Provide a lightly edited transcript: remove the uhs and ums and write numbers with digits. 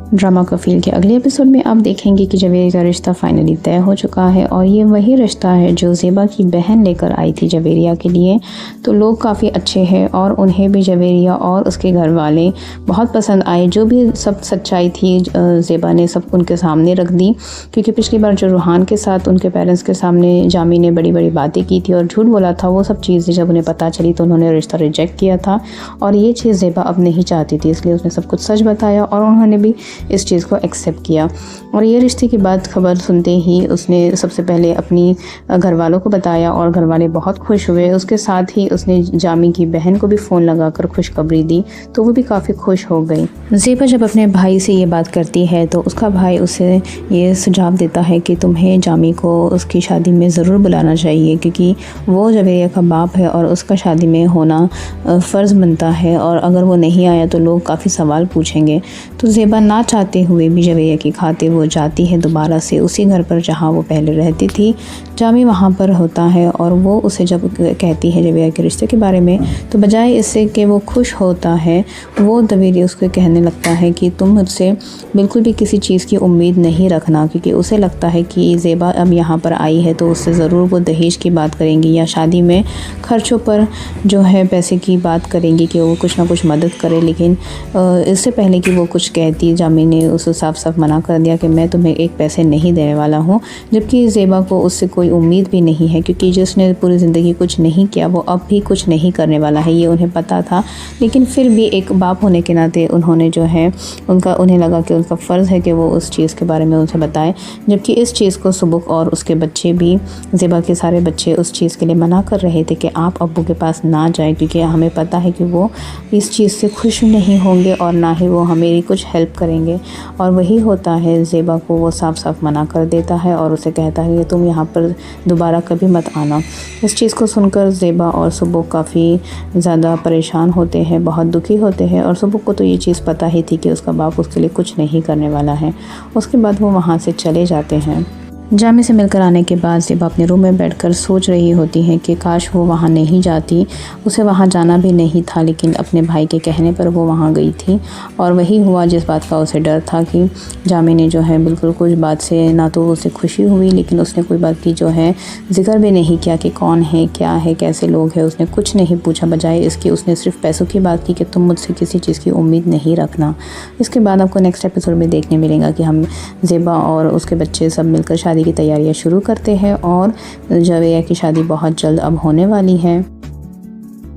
Drama कफील के अगले episode में आप देखेंगे कि जवेरिया का रिश्ता फाइनली तय हो चुका है और ये वही रिश्ता है जो ज़ेबा की बहन लेकर आई थी जवेरिया के लिए। तो लोग काफ़ी अच्छे हैं और उन्हें भी जवेरिया और उसके घर वाले बहुत पसंद आए। जो भी सब सच्चाई थी ज़ेबा ने सब उनके सामने रख दी, क्योंकि पिछली बार जो रूहान के साथ उनके पेरेंट्स के सामने जामी ने बड़ी बड़ी बातें की थी और झूठ बोला था, वो सब चीज़ें जब उन्हें पता चली तो उन्होंने रिश्ता रिजेक्ट किया था और ये चीज़ ज़ेबा अब नहीं चाहती थी, इसलिए उसने सब कुछ सच बताया और उन्होंने भी इस चीज़ को एक्सेप्ट किया। और ये रिश्ते की बात खबर सुनते ही उसने सबसे पहले अपनी घर वालों को बताया और घर वाले बहुत खुश हुए। उसके साथ ही उसने जामी की बहन को भी फ़ोन लगाकर खुशखबरी दी, तो वो भी काफ़ी खुश हो गई। ज़ेबा जब अपने भाई से ये बात करती है तो उसका भाई उसे ये सुझाव देता है कि तुम्हें जामी को उसकी शादी में ज़रूर बुलाना चाहिए, क्योंकि वो जवेरिया का बाप है और उसका शादी में होना फ़र्ज़ बनता है और अगर वो नहीं आया तो लोग काफ़ी सवाल पूछेंगे। तो ज़ेबा ना चाहते हुए भी जवेरिया की खातिर वो जाती है दोबारा से उसी घर पर जहाँ वो पहले रहती थी। जामी वहाँ पर होता है और वो उसे जब कहती है जवेरिया के रिश्ते के बारे में, तो बजाय इससे कि वो खुश होता है, वो जवेरिया उसको कहने लगता है कि तुम मुझसे बिल्कुल भी किसी चीज़ की उम्मीद नहीं रखना, क्योंकि उसे लगता है कि ज़ेबा अब यहाँ पर आई है तो उससे ज़रूर वो दहेज की बात करेंगी या शादी में खर्चों पर जो है पैसे की बात करेंगी कि वो कुछ ना कुछ मदद करे। लेकिन इससे पहले कि वो कुछ कहती, जामी ने उसे साफ साफ मना कर दिया कि मैं तुम्हें एक पैसे नहीं देने वाला हूँ, जबकि ज़ेबा को उससे कोई उम्मीद भी नहीं है, क्योंकि जिसने पूरी ज़िंदगी कुछ नहीं किया वो अब भी कुछ नहीं करने वाला है, ये उन्हें पता था। लेकिन फिर भी एक बाप होने के नाते उन्होंने जो है उन्हें लगा कि उनका फ़र्ज़ है कि वो उस चीज़ के बारे में उनसे बताए, जबकि इस चीज़ को सुबुक और उसके बच्चे भी, ज़ेबा के सारे बच्चे उस चीज़ के लिए मना कर रहे थे कि आप अब्बू के पास ना जाएं, क्योंकि हमें पता है कि वो इस चीज़ से खुश नहीं होंगे और ना ही वो हमें कुछ हेल्प करेंगे। और वही होता है, ज़ेबा को वो साफ साफ मना कर देता है और उसे कहता है कि तुम यहाँ पर दोबारा कभी मत आना। इस चीज़ को सुनकर ज़ेबा और सुबुक काफ़ी ज़्यादा परेशान होते हैं, बहुत दुखी होते हैं और सुबुक को तो ये चीज़ पता ही थी कि उसका बाप उसके लिए कुछ नहीं करने वाला है। उसके बाद वो वहाँ से चले जाते हैं। जामी से मिलकर आने के बाद ज़ेबा अपने रूम में बैठकर सोच रही होती है कि काश वो वहाँ नहीं जाती, उसे वहाँ जाना भी नहीं था, लेकिन अपने भाई के कहने पर वो वहाँ गई थी। और वही हुआ जिस बात का उसे डर था कि जामी ने जो है बिल्कुल कुछ बात से ना तो उसे खुशी हुई, लेकिन उसने कोई बात की जो है जिक्र भी नहीं किया कि कौन है, क्या है, कैसे लोग हैं, उसने कुछ नहीं पूछा। बजाय इसके उसने सिर्फ पैसों की बात की कि तुम मुझसे किसी चीज़ की उम्मीद नहीं रखना। इसके बाद आपको नेक्स्ट एपिसोड में देखने मिलेगा कि हम ज़ेबा और उसके बच्चे सब मिलकर शादी की तैयारियां शुरू करते हैं और जवेरिया की शादी बहुत जल्द अब होने वाली है।